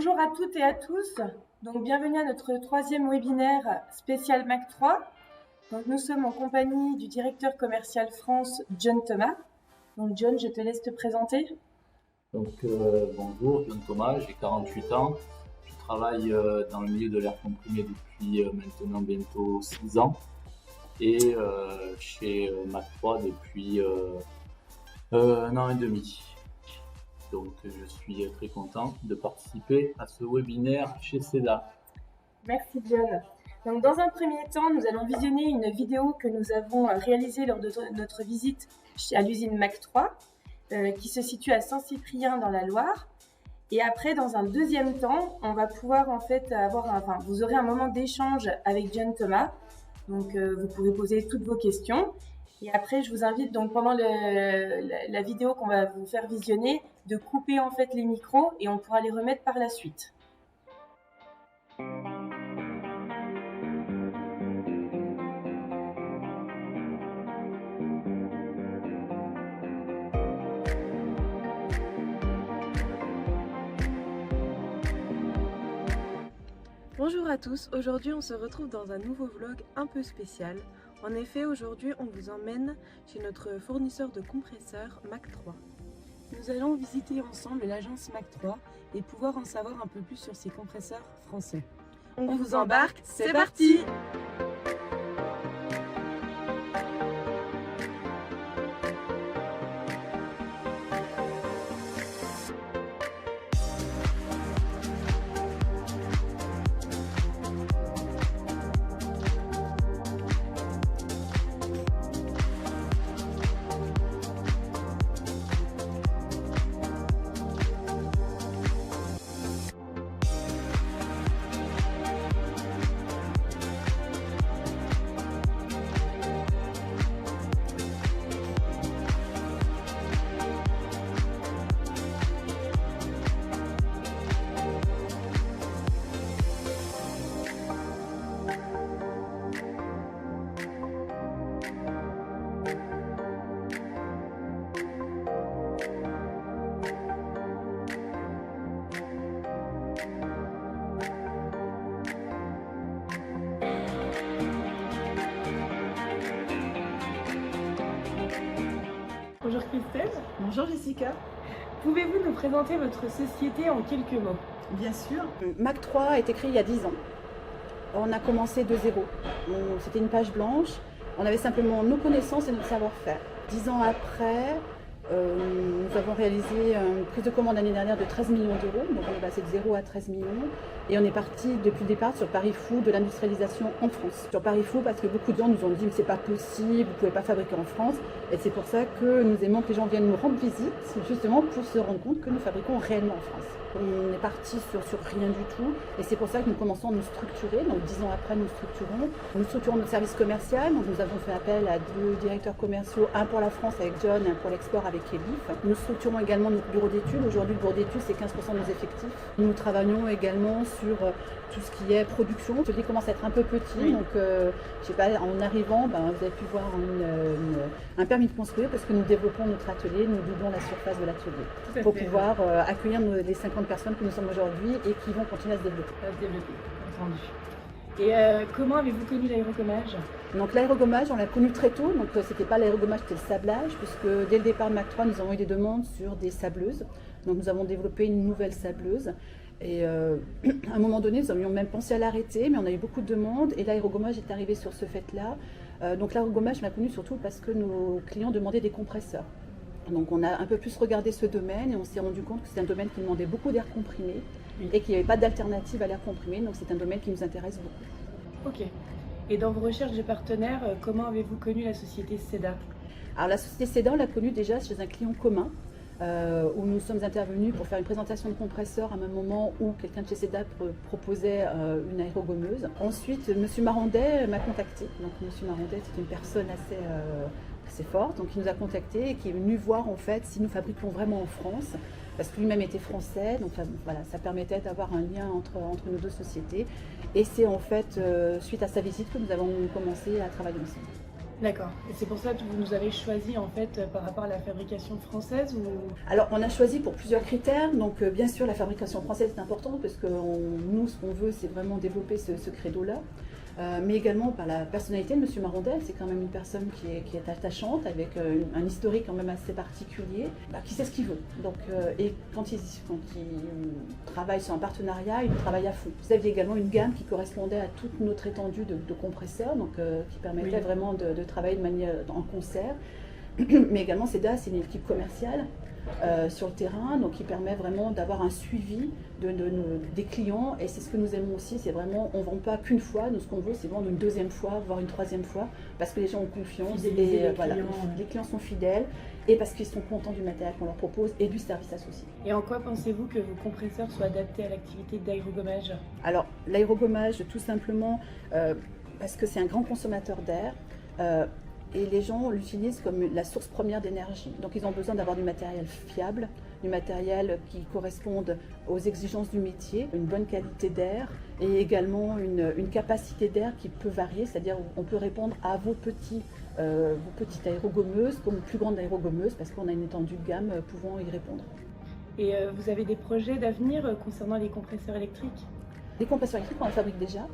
Bonjour à toutes et à tous. Donc, bienvenue à notre troisième webinaire spécial Mac 3. Donc, nous sommes en compagnie du directeur commercial France, John Thomas. Donc, John, je te laisse te présenter. Bonjour, John Thomas, j'ai 48 ans. Je travaille dans le milieu de l'air comprimé depuis maintenant bientôt 6 ans et chez Mac 3 depuis 1 an et demi. Donc je suis très content de participer à ce webinaire chez CEDA. Merci John. Donc, dans un premier temps, nous allons visionner une vidéo que nous avons réalisée lors de notre visite à l'usine Mac 3 qui se situe à Saint-Cyprien dans la Loire. Et après, dans un deuxième temps, on va pouvoir en fait vous aurez un moment d'échange avec John Thomas. Donc, vous pourrez poser toutes vos questions. Et après, je vous invite donc pendant la vidéo qu'on va vous faire visionner, de couper en fait les micros et on pourra les remettre par la suite. Bonjour à tous, aujourd'hui on se retrouve dans un nouveau vlog un peu spécial. En effet, aujourd'hui on vous emmène chez notre fournisseur de compresseurs Mac 3. Nous allons visiter ensemble l'agence Mac 3 et pouvoir en savoir un peu plus sur ces compresseurs français. On vous embarque, c'est parti! Bonjour Christelle. Bonjour Jessica. Pouvez-vous nous présenter votre société en quelques mots? Bien sûr. Mac 3 a été créé il y a 10 ans. On a commencé de zéro. C'était une page blanche. On avait simplement nos connaissances et notre savoir-faire. 10 ans après, nous avons réalisé une prise de commande l'année dernière de 13 millions d'euros. Donc on est passé de 0 à 13 millions. Et on est parti depuis le départ sur Paris Fou de l'industrialisation en France. Sur Paris Fou parce que beaucoup de gens nous ont dit mais c'est pas possible, vous ne pouvez pas fabriquer en France. Et c'est pour ça que nous aimons que les gens viennent nous rendre visite, justement pour se rendre compte que nous fabriquons réellement en France. On est parti sur rien du tout et c'est pour ça que nous commençons à nous structurer. Donc 10 ans après, nous structurons notre service commercial. Donc nous avons fait appel à 2 directeurs commerciaux, un pour la France avec John, un pour l'export avec Elif. Nous structurons également notre bureau d'études. Aujourd'hui, le bureau d'études, c'est 15% de nos effectifs. Nous travaillons également sur tout ce qui est production. L'atelier commence à être un peu petit, oui. Donc je sais pas, en arrivant, vous avez pu voir un permis de construire parce que nous développons notre atelier, nous doublons la surface de l'atelier pour pouvoir accueillir les 50 personnes que nous sommes aujourd'hui et qui vont continuer à se développer. Entendu. Et comment avez-vous connu l'aérogommage? Donc l'aérogommage, on l'a connu très tôt, donc c'était pas l'aérogommage, c'était le sablage, puisque dès le départ de Mac 3, nous avons eu des demandes sur des sableuses. Donc nous avons développé une nouvelle sableuse. Et à un moment donné, nous avions même pensé à l'arrêter, mais on a eu beaucoup de demandes et l'aérogommage est arrivé sur ce fait-là. Donc l'aérogommage, on l'a connu surtout parce que nos clients demandaient des compresseurs. Donc on a un peu plus regardé ce domaine et on s'est rendu compte que c'est un domaine qui demandait beaucoup d'air comprimé et qu'il n'y avait pas d'alternative à l'air comprimé, donc c'est un domaine qui nous intéresse beaucoup. Ok. Et dans vos recherches de partenaires, comment avez-vous connu la société CEDA? Alors la société CEDA, on l'a connue déjà chez un client commun. Où nous sommes intervenus pour faire une présentation de compresseur à un moment où quelqu'un de chez CEDA proposait une aérogommeuse. Ensuite, M. Marandet m'a contacté. Donc M. Marandet, c'est une personne assez forte, donc il nous a contacté et qui est venu voir en fait si nous fabriquions vraiment en France, parce que lui-même était français, donc voilà, ça permettait d'avoir un lien entre nos deux sociétés. Et c'est en fait suite à sa visite que nous avons commencé à travailler ensemble. D'accord. Et c'est pour ça que vous nous avez choisi en fait par rapport à la fabrication française ou... Alors, on a choisi pour plusieurs critères. Donc, bien sûr, la fabrication française est importante parce que nous, ce qu'on veut, c'est vraiment développer ce credo-là. Mais également par la personnalité de M. Marondel. C'est quand même une personne qui est attachante, avec un historique quand même assez particulier, qui sait ce qu'il veut. Donc, et quand il travaille sur un partenariat, il travaille à fond. Vous aviez également une gamme qui correspondait à toute notre étendue de compresseurs, donc qui permettait vraiment de travailler de manière en concert. Mais également, CEDA, c'est une équipe commerciale sur le terrain, donc qui permet vraiment d'avoir un suivi des clients. Et c'est ce que nous aimons aussi, c'est vraiment, on ne vend pas qu'une fois, nous ce qu'on veut, c'est vendre une deuxième fois, voire une troisième fois, parce que les gens ont confiance, les clients sont fidèles, et parce qu'ils sont contents du matériel qu'on leur propose et du service associé. Et en quoi pensez-vous que vos compresseurs soient adaptés à l'activité d'aérogommage? Alors, l'aérogommage, tout simplement, parce que c'est un grand consommateur d'air, et les gens l'utilisent comme la source première d'énergie. Donc ils ont besoin d'avoir du matériel fiable, du matériel qui corresponde aux exigences du métier, une bonne qualité d'air et également une capacité d'air qui peut varier, c'est-à-dire on peut répondre à vos petites aérogommeuses comme aux plus grandes aérogommeuses parce qu'on a une étendue de gamme pouvant y répondre. Et vous avez des projets d'avenir concernant les compresseurs électriques? Les compresseurs électriques, on en fabrique déjà.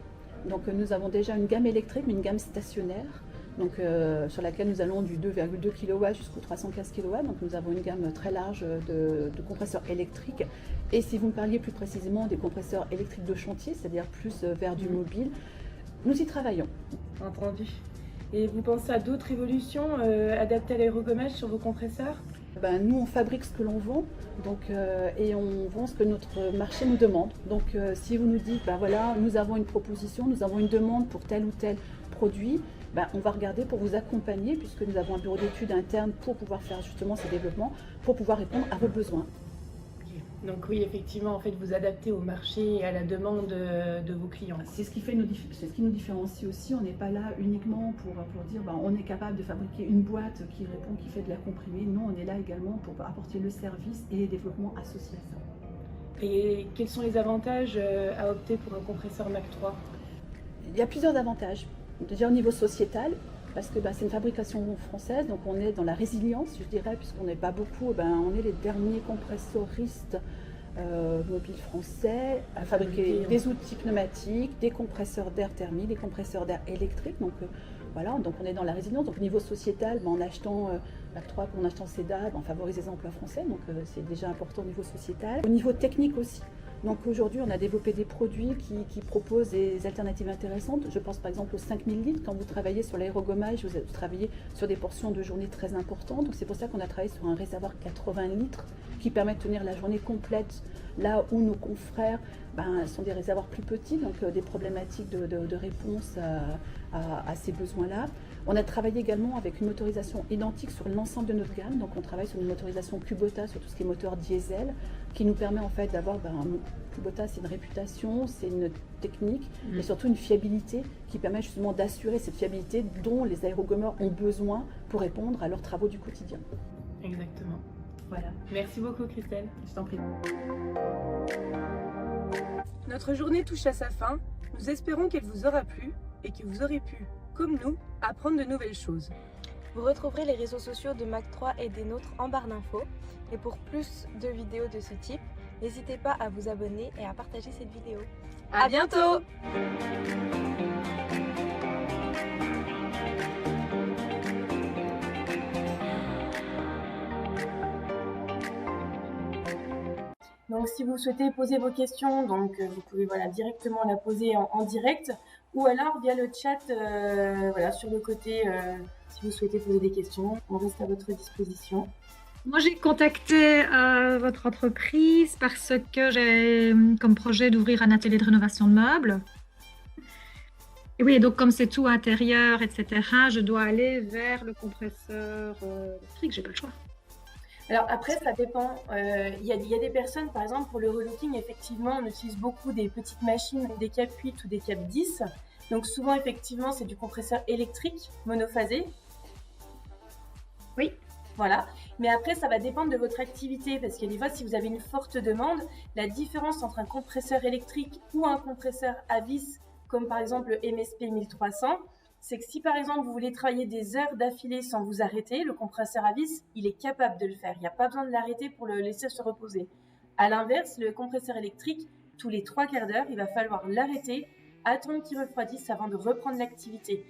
Donc nous avons déjà une gamme électrique, mais une gamme stationnaire. Donc, sur laquelle nous allons du 2,2 kW jusqu'au 315 kW. Donc nous avons une gamme très large de compresseurs électriques. Et si vous me parliez plus précisément des compresseurs électriques de chantier, c'est-à-dire plus vers du mobile, nous y travaillons. Entendu. Et vous pensez à d'autres évolutions adaptées à l'aérogommage sur vos compresseurs? Nous, on fabrique ce que l'on vend, donc, et on vend ce que notre marché nous demande. Donc si vous nous dites, voilà, nous avons une proposition, nous avons une demande pour tel ou tel produit, on va regarder pour vous accompagner, puisque nous avons un bureau d'études interne pour pouvoir faire justement ces développements, pour pouvoir répondre à vos besoins. Donc oui, effectivement, en fait, vous adaptez au marché et à la demande de vos clients. C'est ce qui nous différencie aussi. On n'est pas là uniquement pour dire on est capable de fabriquer une boîte qui répond, qui fait de la comprimée. Non, on est là également pour apporter le service et les développements associés à ça. Et quels sont les avantages à opter pour un compresseur Mac 3? Il y a plusieurs avantages. Déjà au niveau sociétal, parce que c'est une fabrication française, donc on est dans la résilience, je dirais, puisqu'on n'est pas beaucoup, on est les derniers compressoristes mobiles français à fabriquer des outils pneumatiques, des compresseurs d'air thermique, des compresseurs d'air électrique. Donc voilà, donc on est dans la résilience. Donc au niveau sociétal, en achetant Mac 3, en achetant CEDA, on favorise les emplois français, donc c'est déjà important au niveau sociétal. Au niveau technique aussi. Donc aujourd'hui, on a développé des produits qui proposent des alternatives intéressantes. Je pense par exemple aux 5000 litres. Quand vous travaillez sur l'aérogommage, vous travaillez sur des portions de journée très importantes. Donc c'est pour ça qu'on a travaillé sur un réservoir 80 litres qui permet de tenir la journée complète, là où nos confrères sont des réservoirs plus petits, donc des problématiques de réponse à ces besoins-là. On a travaillé également avec une motorisation identique sur l'ensemble de notre gamme. Donc on travaille sur une motorisation Kubota, sur tout ce qui est moteur diesel, qui nous permet en fait d'avoir, Kubota c'est une réputation, c'est une technique, mais surtout une fiabilité qui permet justement d'assurer cette fiabilité dont les aérogommeurs ont besoin pour répondre à leurs travaux du quotidien. Exactement. Voilà. Merci beaucoup Christelle. Je t'en prie. Notre journée touche à sa fin. Nous espérons qu'elle vous aura plu et que vous aurez pu, comme nous, apprendre de nouvelles choses. Vous retrouverez les réseaux sociaux de Mac 3 et des nôtres en barre d'infos. Et pour plus de vidéos de ce type, n'hésitez pas à vous abonner et à partager cette vidéo. À bientôt! Donc si vous souhaitez poser vos questions, vous pouvez directement la poser en direct ou alors via le chat sur le côté si vous souhaitez poser des questions, on reste à votre disposition. Moi, j'ai contacté votre entreprise parce que j'ai comme projet d'ouvrir un atelier de rénovation de meubles. Et oui, donc comme c'est tout intérieur, etc., je dois aller vers le compresseur électrique, j'ai pas le choix. Alors après, ça dépend. Il y a des personnes, par exemple, pour le relooking, effectivement, on utilise beaucoup des petites machines, des cap 8 ou des cap 10. Donc souvent, effectivement, c'est du compresseur électrique monophasé. Oui. Voilà. Mais après, ça va dépendre de votre activité, parce que des fois, si vous avez une forte demande, la différence entre un compresseur électrique ou un compresseur à vis, comme par exemple le MSP 1300, c'est que si par exemple vous voulez travailler des heures d'affilée sans vous arrêter, le compresseur à vis, il est capable de le faire. Il n'y a pas besoin de l'arrêter pour le laisser se reposer. À l'inverse, le compresseur électrique, tous les 3 quarts d'heure, il va falloir l'arrêter, attendre qu'il refroidisse avant de reprendre l'activité.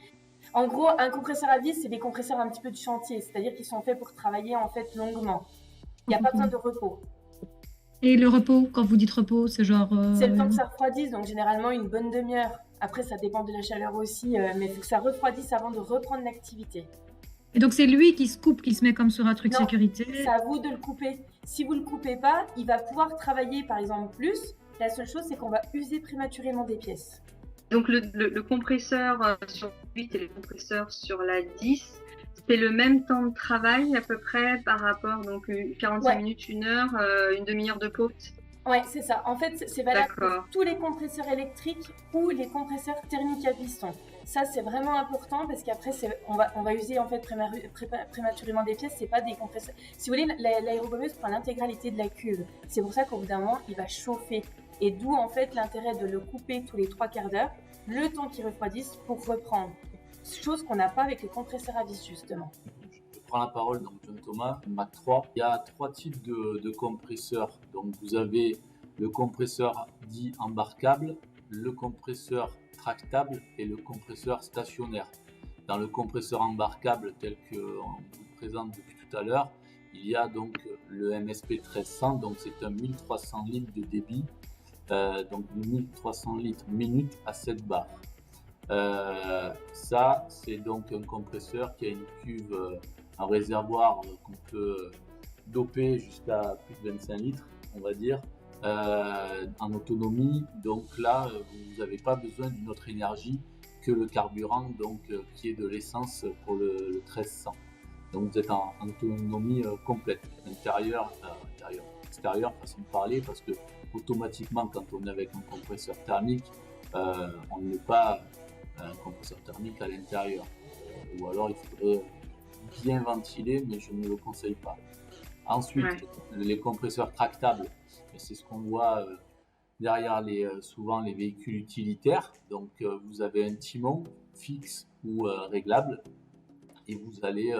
En gros, un compresseur à vis, c'est des compresseurs un petit peu de chantier, c'est-à-dire qu'ils sont faits pour travailler en fait longuement. Il n'y a pas besoin de repos. Et le repos, quand vous dites repos, c'est genre... C'est le temps que ça refroidisse, donc généralement une bonne demi-heure. Après, ça dépend de la chaleur aussi, mais il faut que ça refroidisse avant de reprendre l'activité. Et donc c'est lui qui se coupe, qui se met comme sur un truc Non, sécurité. c'est à vous de le couper. Si vous ne le coupez pas, il va pouvoir travailler par exemple plus. La seule chose, c'est qu'on va user prématurément des pièces. Donc le compresseur sur 8 et le compresseur sur la 10, c'est le même temps de travail à peu près par rapport, donc 45 minutes, 1 heure, une demi-heure de pause. Ouais, c'est ça. En fait, c'est valable pour tous les compresseurs électriques ou les compresseurs thermiques à piston. Ça, c'est vraiment important parce qu'après, on va user en fait prématurément des pièces. C'est pas des compresseurs. Si vous voulez, l'aérogommeuse prend l'intégralité de la cuve. C'est pour ça qu'au bout d'un moment, il va chauffer. Et d'où en fait l'intérêt de le couper tous les 3 quarts d'heure, le temps qu'il refroidisse pour reprendre. Chose qu'on n'a pas avec les compresseurs à vis justement. Je prends la parole, donc John Thomas, Mac 3. Il y a 3 types de compresseurs. Donc vous avez le compresseur dit embarquable, le compresseur tractable et le compresseur stationnaire. Dans le compresseur embarquable tel qu'on vous le présente depuis tout à l'heure, il y a donc le MSP 1300, donc c'est un 1300 litres de débit, donc 1300 litres minute à 7 bars. Ça, c'est donc un compresseur qui a une cuve, un réservoir qu'on peut doper jusqu'à plus de 25 litres, on va dire, en autonomie. Donc là, vous n'avez pas besoin d'une autre énergie que le carburant, donc qui est de l'essence pour le 1300. Donc vous êtes en autonomie complète, intérieur, extérieur, façon de parler, parce que automatiquement, quand on est avec un compresseur thermique, on ne met pas un compresseur thermique à l'intérieur. Ou alors il faudrait bien ventiler, mais je ne le conseille pas. Ensuite, les compresseurs tractables, c'est ce qu'on voit derrière souvent les véhicules utilitaires. Donc vous avez un timon fixe ou réglable et vous allez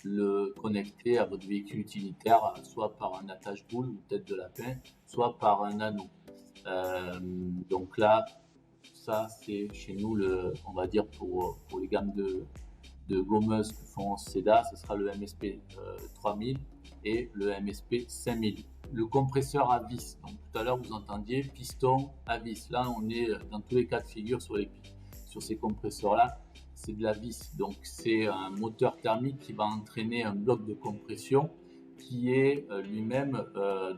le connecter à votre véhicule utilitaire, soit par un attache-boule ou tête de lapin, soit par un anneau. Donc là, ça c'est chez nous, on va dire pour les gammes de gommeuses que font SEDA, ce sera le MSP 3000 et le MSP 5000. Le compresseur à vis, donc tout à l'heure vous entendiez piston à vis, là on est dans tous les cas de figure sur ces compresseurs là, c'est de la vis, donc c'est un moteur thermique qui va entraîner un bloc de compression qui est lui-même,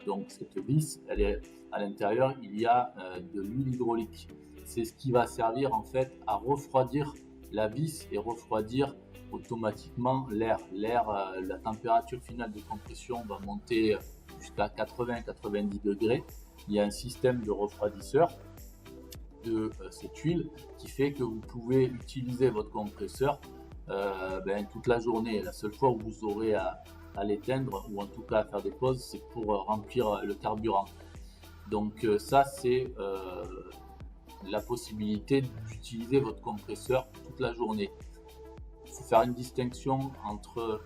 donc cette vis, elle est à l'intérieur, il y a de l'huile hydraulique. C'est ce qui va servir en fait à refroidir la vis et refroidir automatiquement l'air. La température finale de compression va monter jusqu'à 80-90 degrés. Il y a un système de refroidisseur de cette huile qui fait que vous pouvez utiliser votre compresseur toute la journée. La seule fois où vous aurez à l'éteindre ou en tout cas à faire des pauses, c'est pour remplir le carburant. Donc ça c'est la possibilité d'utiliser votre compresseur toute la journée. Il faut faire une distinction entre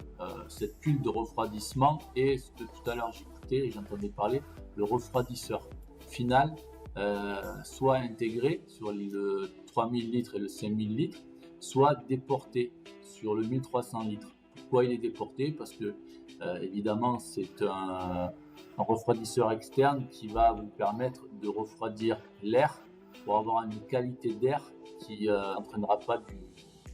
cette huile de refroidissement et ce que tout à l'heure j'écoutais et j'entendais parler, le refroidisseur final, soit intégré sur le 3000 litres et le 5000 litres, soit déporté sur le 1300 litres. Pourquoi il est déporté? Parce que évidemment c'est un refroidisseur externe qui va vous permettre de refroidir l'air pour avoir une qualité d'air qui n'entraînera pas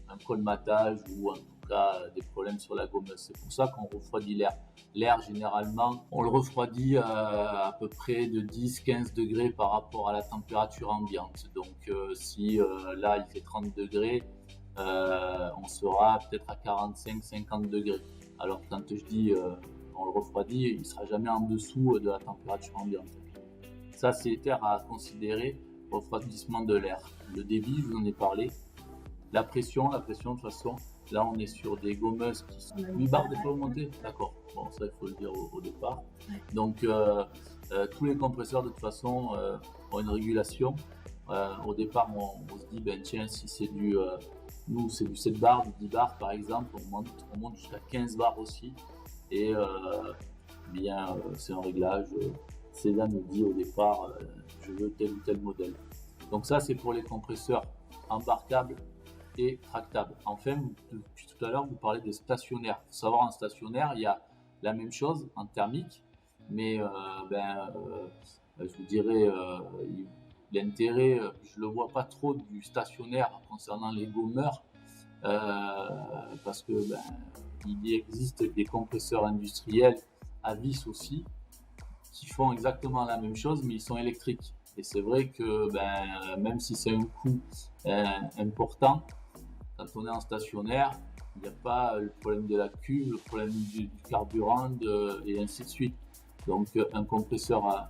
un colmatage ou en tout cas des problèmes sur la gommeuse. C'est pour ça qu'on refroidit l'air. L'air, généralement, on le refroidit à peu près de 10-15 degrés par rapport à la température ambiante. Donc si là il fait 30 degrés, on sera peut-être à 45-50 degrés. Alors quand je dis on le refroidit, il ne sera jamais en dessous de la température ambiante. Ça, c'est à considérer, refroidissement de l'air. Le débit, je vous en ai parlé. La pression, de toute façon, là on est sur des gommeuses qui sont 8 bars de flow monté. D'accord, bon ça il faut le dire au départ. Donc tous les compresseurs de toute façon ont une régulation. Au départ on se dit tiens, si c'est du Nous, c'est du 7 bars, du 10 bars par exemple, on monte jusqu'à 15 bars aussi. Et c'est un réglage. Cézanne nous dit au départ, je veux tel ou tel modèle. Donc ça, c'est pour les compresseurs embarquables et tractables. Enfin, depuis tout à l'heure, vous parlez de stationnaire. Il faut savoir, en stationnaire, il y a la même chose en thermique, mais je vous dirais, l'intérêt, je le vois pas trop du stationnaire concernant les gommeurs, parce que il existe des compresseurs industriels à vis aussi qui font exactement la même chose, mais ils sont électriques. Et c'est vrai que même si c'est un coût important, quand on est en stationnaire, il n'y a pas le problème de la cuve, le problème du carburant et ainsi de suite. Donc un compresseur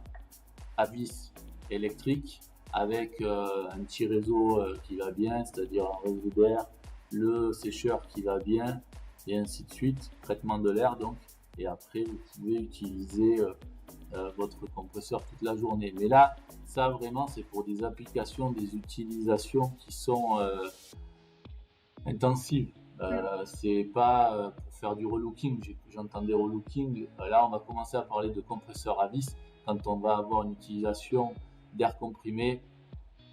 à vis électrique avec un petit réseau qui va bien, c'est-à-dire un réseau d'air, le sécheur qui va bien, et ainsi de suite, traitement de l'air donc, et après vous pouvez utiliser votre compresseur toute la journée. Mais là, ça vraiment c'est pour des applications, des utilisations qui sont intensives. C'est pas pour faire du relooking, j'entendais relooking, là on va commencer à parler de compresseur à vis quand on va avoir une utilisation d'air comprimé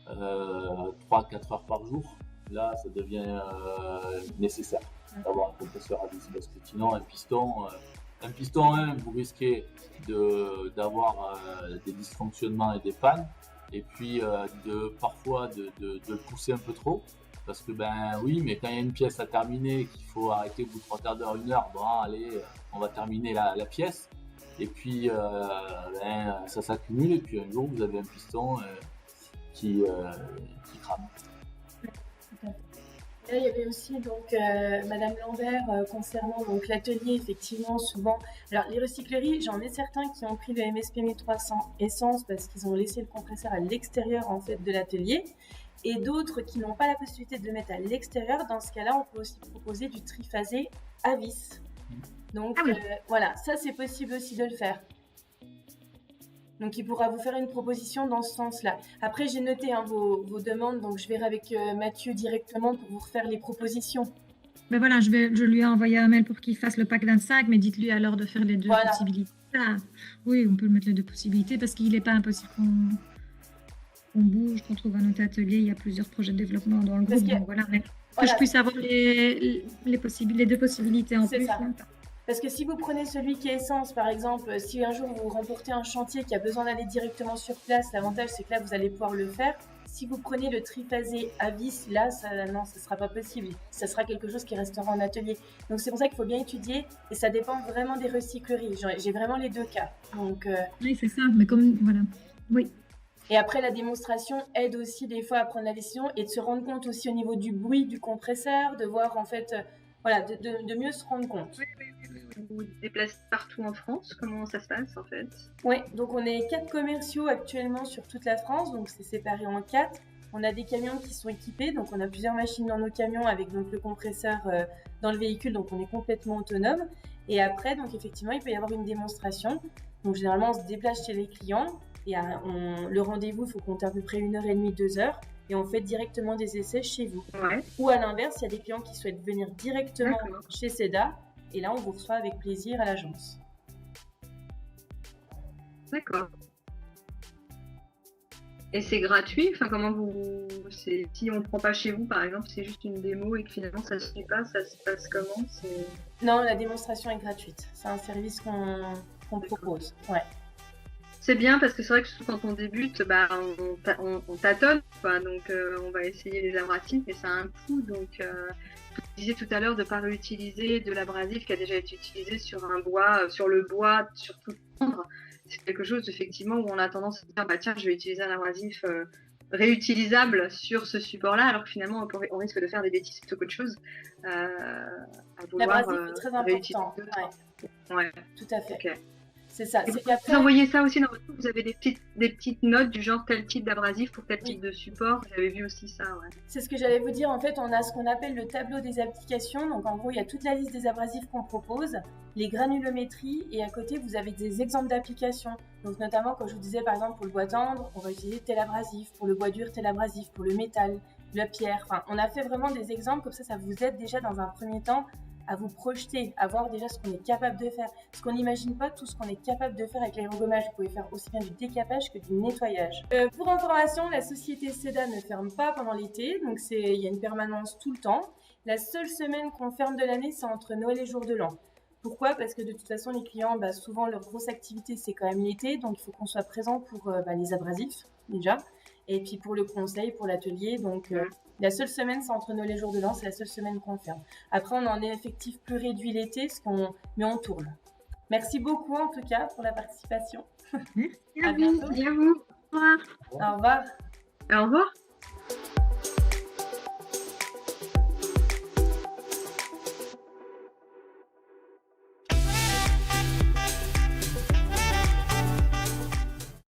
3-4 heures par jour. Là ça devient nécessaire d'avoir un compresseur à vis, parce que sinon un piston, vous risquez d'avoir des dysfonctionnements et des pannes, et puis parfois de le pousser un peu trop, parce que oui, mais quand il y a une pièce à terminer, qu'il faut arrêter au bout de 3 quarts d'heure, 1 heure, allez, on va terminer la pièce, et puis ça s'accumule, et puis un jour vous avez un piston qui crame. Là, il y avait aussi donc Madame Lambert concernant donc l'atelier, effectivement souvent. Alors les recycleries, j'en ai certains qui ont pris le MSP 1300 essence parce qu'ils ont laissé le compresseur à l'extérieur en fait de l'atelier, et d'autres qui n'ont pas la possibilité de le mettre à l'extérieur. Dans ce cas-là, on peut aussi proposer du triphasé à vis. Donc voilà, ça c'est possible aussi de le faire. Donc il pourra vous faire une proposition dans ce sens-là. Après, j'ai noté vos demandes, donc je verrai avec Mathieu directement pour vous refaire les propositions. Ben voilà, je lui ai envoyé un mail pour qu'il fasse le pack 25, mais dites-lui alors de faire les deux possibilités. Ah, oui, on peut mettre les deux possibilités parce qu'il n'est pas impossible qu'on bouge, qu'on trouve un autre atelier. Il y a plusieurs projets de développement dans le groupe. Donc voilà, mais que je puisse avoir les deux possibilités en plus. Ça. Parce que si vous prenez celui qui est essence, par exemple, si un jour vous remportez un chantier qui a besoin d'aller directement sur place, l'avantage c'est que là vous allez pouvoir le faire. Si vous prenez le triphasé à vis, là, non, ce ne sera pas possible. Ça sera quelque chose qui restera en atelier. Donc c'est pour ça qu'il faut bien étudier, et ça dépend vraiment des recycleries. J'ai vraiment les deux cas. Donc, oui, c'est ça, mais comme, voilà, oui. Et après, la démonstration aide aussi des fois à prendre la décision et de se rendre compte aussi au niveau du bruit du compresseur, de voir en fait, de mieux se rendre compte. Vous vous déplacez partout en France, comment ça se passe en fait? Oui, donc on est 4 commerciaux actuellement sur toute la France, donc c'est séparé en 4. On a des camions qui sont équipés, donc on a plusieurs machines dans nos camions avec donc le compresseur dans le véhicule, donc on est complètement autonome. Et après, donc effectivement, il peut y avoir une démonstration. Donc généralement, on se déplace chez les clients et le rendez-vous, il faut compter à peu près 1h30, 2 heures. Et on fait directement des essais chez vous. Ouais. Ou à l'inverse, il y a des clients qui souhaitent venir directement chez CEDA. Et là, on vous reçoit avec plaisir à l'agence. D'accord. Et c'est gratuit? Enfin, si on ne prend pas chez vous, par exemple, c'est juste une démo et que finalement ça ne suit pas, ça se passe comment? Non, la démonstration est gratuite. C'est un service qu'on propose. Ouais. C'est bien parce que c'est vrai que quand on débute, on tâtonne, quoi. Donc on va essayer les abrasifs, mais ça a un coût. Donc vous disiez tout à l'heure de ne pas réutiliser de l'abrasif qui a déjà été utilisé sur un bois, sur le bois, surtout tendre. C'est quelque chose effectivement où on a tendance à dire tiens, je vais utiliser un abrasif réutilisable sur ce support-là, alors que finalement on risque de faire des bêtises plutôt qu'autre chose. L'abrasif est très important. Ouais. Tout à fait. Okay. C'est ça. Vous envoyez ça aussi dans votre groupe, vous avez des petites notes du genre tel type d'abrasif pour tel type de support. J'avais vu aussi ça. Ouais. C'est ce que j'allais vous dire. En fait, on a ce qu'on appelle le tableau des applications. Donc en gros, il y a toute la liste des abrasifs qu'on propose, les granulométries, et à côté, vous avez des exemples d'applications. Donc notamment, quand je vous disais par exemple pour le bois tendre, on va utiliser tel abrasif, pour le bois dur, tel abrasif, pour le métal. le Pierre. Enfin, on a fait vraiment des exemples, comme ça vous aide déjà dans un premier temps à vous projeter, à voir déjà ce qu'on est capable de faire. Parce qu'on n'imagine pas tout ce qu'on est capable de faire avec l'aérogommage. Vous pouvez faire aussi bien du décapage que du nettoyage. Pour information, la société SEDA ne ferme pas pendant l'été, donc il y a une permanence tout le temps. La seule semaine qu'on ferme de l'année, c'est entre Noël et Jour de l'An. Pourquoi? Parce que de toute façon, les clients, souvent leur grosse activité, c'est quand même l'été, donc il faut qu'on soit présent pour les abrasifs déjà, et puis pour le conseil, pour l'atelier. Donc la seule semaine, c'est entre Noël et Jour de l'An, c'est la seule semaine qu'on ferme. Après, on en est effectif plus réduit l'été, mais on tourne. Merci beaucoup en tout cas pour la participation. Merci À bientôt. Merci à vous. Au revoir. Au revoir. Au revoir.